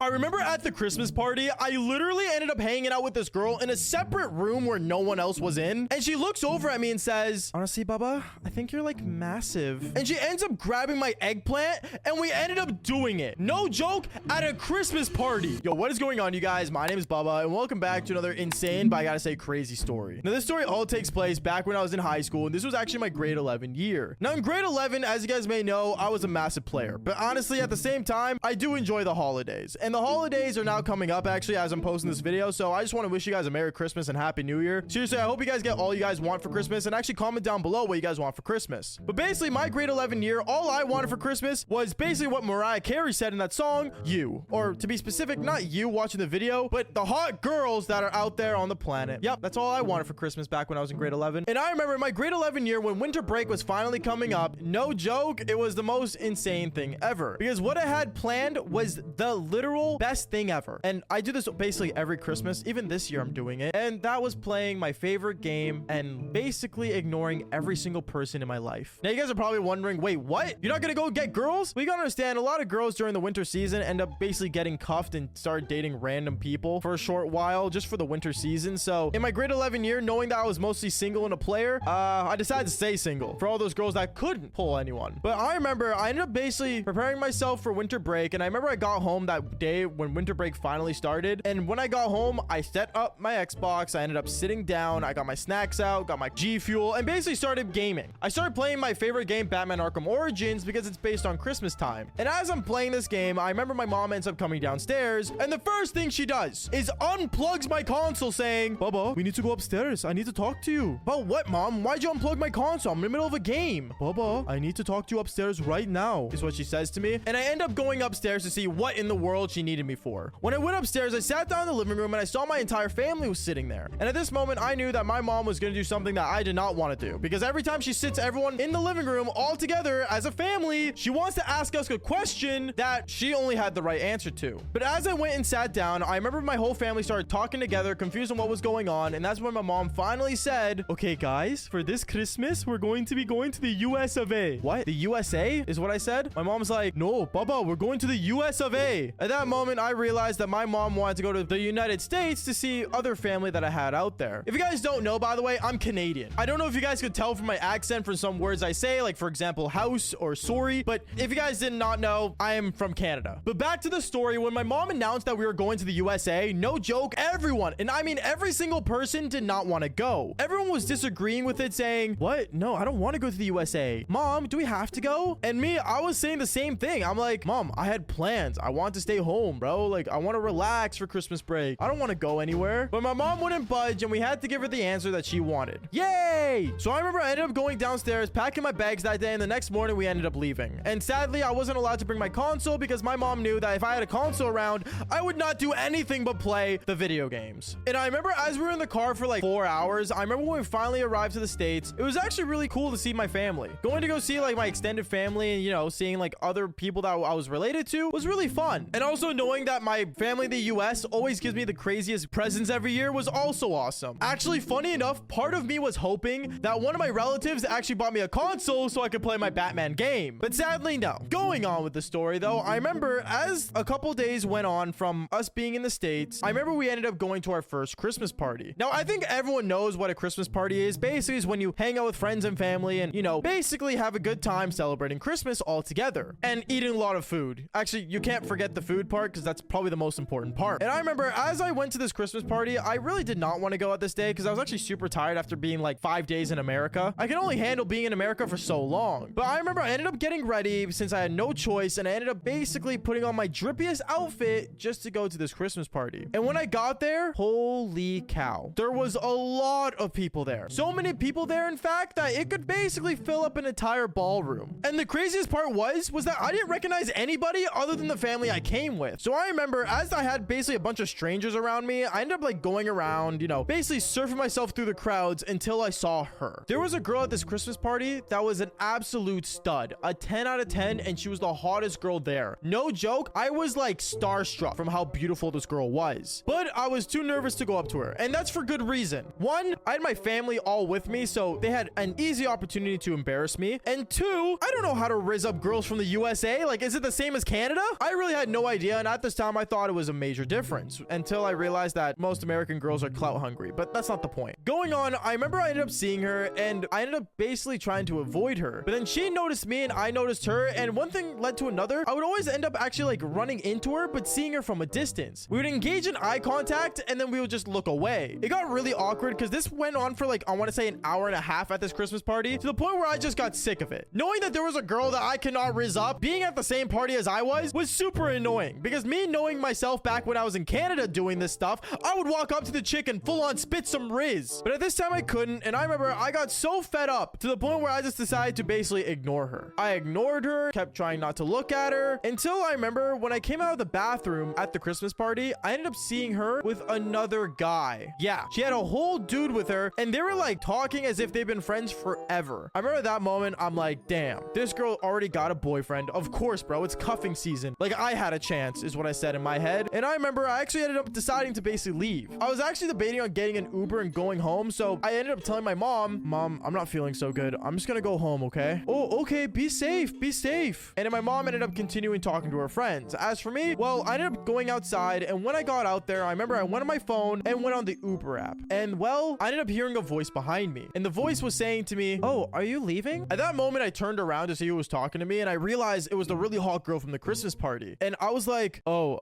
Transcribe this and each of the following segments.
I remember at the Christmas party, I literally ended up hanging out with this girl in a separate room where no one else was in. And she looks over at me and says, honestly, Baba, I think you're like massive. And she ends up grabbing my eggplant and we ended up doing it. No joke, at a Christmas party. Yo, what is going on, you guys? My name is Baba and welcome back to another insane, but I gotta say crazy story. Now, this story all takes place back when I was in high school, and this was actually my grade 11 year. Now, in grade 11, as you guys may know, I was a massive player. But honestly, at the same time, I do enjoy the holidays. And the holidays are now coming up, actually, as I'm posting this video. So I just want to wish you guys a Merry Christmas and Happy New Year. Seriously, I hope you guys get all you guys want for Christmas, and actually comment down below what you guys want for Christmas. But basically, my grade 11 year, all I wanted for Christmas was basically what Mariah Carey said in that song, You. Or to be specific, not you watching the video, but the hot girls that are out there on the planet. Yep, that's all I wanted for Christmas back when I was in grade 11. And I remember my grade 11 year when winter break was finally coming up, no joke, it was the most insane thing ever. Because what I had planned was the literal best thing ever. And I do this basically every Christmas. Even this year I'm doing it. And that was playing my favorite game and basically ignoring every single person in my life. Now you guys are probably wondering, wait, what? You're not gonna go get girls? We gotta understand, a lot of girls during the winter season end up basically getting cuffed and start dating random people for a short while just for the winter season. So in my grade 11 year, knowing that I was mostly single and a player, I decided to stay single for all those girls that couldn't pull anyone. But I remember I ended up basically preparing myself for winter break. And I remember I got home that day when winter break finally started. And when I got home, I set up my Xbox. I ended up sitting down. I got my snacks out, got my G Fuel, and basically started gaming. I started playing my favorite game, Batman Arkham Origins, because it's based on Christmas time. And as I'm playing this game, I remember my mom ends up coming downstairs, and the first thing she does is unplugs my console saying, Baba, we need to go upstairs. I need to talk to you. But what, Mom? Why'd you unplug my console? I'm in the middle of a game. Baba, I need to talk to you upstairs right now, is what she says to me. And I end up going upstairs to see what in the world she needed me for. When I went upstairs, I sat down in the living room and I saw my entire family was sitting there. And at this moment, I knew that my mom was going to do something that I did not want to do, because every time she sits everyone in the living room all together as a family, she wants to ask us a question that she only had the right answer to. But as I went and sat down, I remember my whole family started talking together, confused on what was going on. And that's when my mom finally said, okay, guys, for this Christmas, we're going to be going to the US of A. What? The USA is what I said? My mom's like, no, Baba, we're going to the US of A. At that moment, I realized that my mom wanted to go to the United States to see other family that I had out there. If you guys don't know, by the way, I'm Canadian. I don't know if you guys could tell from my accent from some words I say, like for example, house or sorry. But if you guys did not know, I am from Canada. But back to the story, when my mom announced that we were going to the USA, no joke, everyone, and I mean every single person, did not want to go. Everyone was disagreeing with it, saying, what? No, I don't want to go to the USA. Mom, do we have to go? And me, I was saying the same thing. I'm like, Mom, I had plans. I want to stay home, bro. Like, I want to relax for Christmas break. I don't want to go anywhere. But my mom wouldn't budge, and we had to give her the answer that she wanted. Yay! So I remember I ended up going downstairs, packing my bags that day, and the next morning we ended up leaving. And sadly, I wasn't allowed to bring my console because my mom knew that if I had a console around, I would not do anything but play the video games. And I remember as we were in the car for like 4 hours, I remember when we finally arrived to the States, it was actually really cool to see my family. Going to go see like my extended family and, you know, seeing like other people that I was related to was really fun. And also knowing that my family in the US always gives me the craziest presents every year was also awesome. Actually, funny enough, part of me was hoping that one of my relatives actually bought me a console so I could play my Batman game. But sadly, no. Going on with the story though, I remember as a couple days went on from us being in the States, I remember we ended up going to our first Christmas party. Now, I think everyone knows what a Christmas party is. Basically, is when you hang out with friends and family and, you know, basically have a good time celebrating Christmas all together and eating a lot of food. Actually, you can't forget the food part because that's probably the most important part. And I remember as I went to this Christmas party, I really did not want to go at this day because I was actually super tired after being like 5 days in America. I can only handle being in America for so long. But I remember I ended up getting ready since I had no choice, and I ended up basically putting on my drippiest outfit just to go to this Christmas party. And when I got there, holy cow, there was a lot of people there. So many people there, in fact, that it could basically fill up an entire ballroom. And the craziest part was that I didn't recognize anybody other than the family I came with. So I remember as I had basically a bunch of strangers around me, I ended up like going around, you know, basically surfing myself through the crowds until I saw her. There was a girl at this Christmas party that was an absolute stud, a 10 out of 10, and she was the hottest girl there. No joke, I was like starstruck from how beautiful this girl was. But I was too nervous to go up to her, and that's for good reason. One, I had my family all with me, so they had an easy opportunity to embarrass me. And two, I don't know how to rizz up girls from the USA. Like, is it the same as Canada? I really had no idea idea, and at this time I thought it was a major difference until I realized that most American girls are clout hungry, but that's not the point. Going on, I remember I ended up seeing her and I ended up basically trying to avoid her, but then she noticed me and I noticed her, and one thing led to another. I would always end up actually like running into her but seeing her from a distance. We would engage in eye contact and then we would just look away. It got really awkward because this went on for like, I want to say an hour and a half at this Christmas party, to the point where I just got sick of it. Knowing that there was a girl that I cannot rizz up being at the same party as I was super annoying, because me knowing myself back when I was in Canada doing this stuff, I would walk up to the chick and full on spit some riz, but at this time I couldn't. And I remember I got so fed up to the point where I just decided to basically ignore her. I ignored her, kept trying not to look at her, until I remember when I came out of the bathroom at the Christmas party, I ended up seeing her with another guy. Yeah, she had a whole dude with her and they were like talking as if they've been friends forever. I remember that moment, I'm like, damn, this girl already got a boyfriend. Of course, bro, it's cuffing season. Like, I had a chance is what I said in my head. And I remember I actually ended up deciding to basically leave. I was actually debating on getting an Uber and going home, so I ended up telling my mom, I'm not feeling so good. I'm just gonna go home, okay? Oh, okay, be safe, be safe. And then my mom ended up continuing talking to her friends. As for me, well, I ended up going outside, and when I got out there, I remember I went on my phone and went on the Uber app. And well, I ended up hearing a voice behind me, and the voice was saying to me, oh, are you leaving? At that moment, I turned around to see who was talking to me, and I realized it was the really hot girl from the Christmas party. And I was like, oh,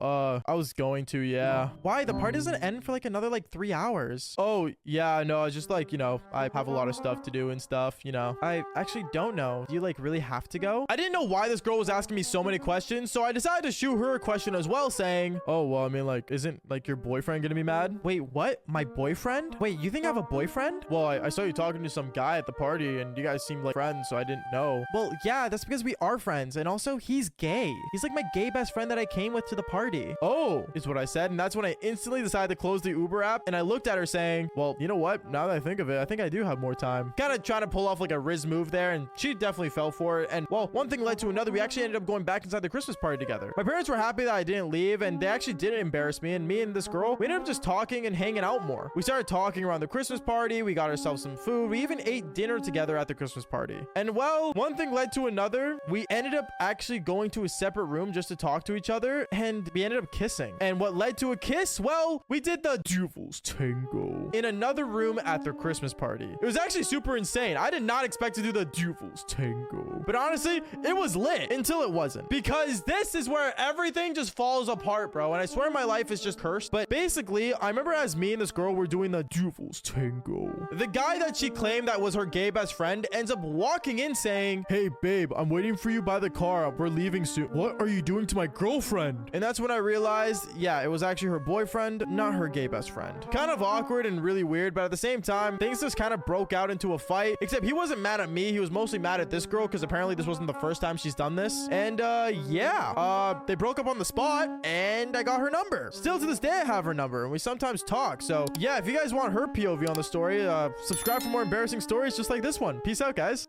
I was going to, yeah. Why? The party doesn't end for like another like 3 hours. Oh, yeah, no, it's just like, you know, I have a lot of stuff to do and stuff, you know. I actually don't know. Do you like really have to go? I didn't know why this girl was asking me so many questions, so I decided to shoot her a question as well, saying, oh, well, I mean, like, isn't like your boyfriend gonna be mad? Wait, what? My boyfriend? Wait, you think I have a boyfriend? Well, I saw you talking to some guy at the party and you guys seemed like friends, so I didn't know. Well, yeah, that's because we are friends, and also he's gay. He's like my gay best friend that I came with to the party. Oh, is what I said, and that's when I instantly decided to close the Uber app, and I looked at her saying, well, you know what? Now that I think of it, I think I do have more time. Kind of trying to pull off like a Riz move there, and she definitely fell for it. And well, one thing led to another. We actually ended up going back inside the Christmas party together. My parents were happy that I didn't leave, and they actually didn't embarrass me, and me and this girl, we ended up just talking and hanging out more. We started talking around the Christmas party. We got ourselves some food. We even ate dinner together at the Christmas party. And well, one thing led to another. We ended up actually going to a separate room just to talk to each other, and we ended up kissing. And what led to a kiss? Well, we did the Devil's Tango in another room at their Christmas party. It was actually super insane. I did not expect to do the Devil's Tango, but honestly, it was lit until it wasn't, because this is where everything just falls apart, bro. And I swear my life is just cursed. But basically, I remember as me and this girl were doing the Devil's Tango, the guy that she claimed that was her gay best friend ends up walking in saying, hey babe, I'm waiting for you by the car. We're leaving soon. What are you doing to my girlfriend? And that's when I realized, yeah, it was actually her boyfriend, not her gay best friend. Kind of awkward and really weird, but at the same time, things just kind of broke out into a fight, except he wasn't mad at me. He was mostly mad at this girl because apparently this wasn't the first time she's done this. And yeah, they broke up on the spot and I got her number. Still to this day, I have her number and we sometimes talk. So yeah, if you guys want her POV on the story, subscribe for more embarrassing stories just like this one. Peace out, guys.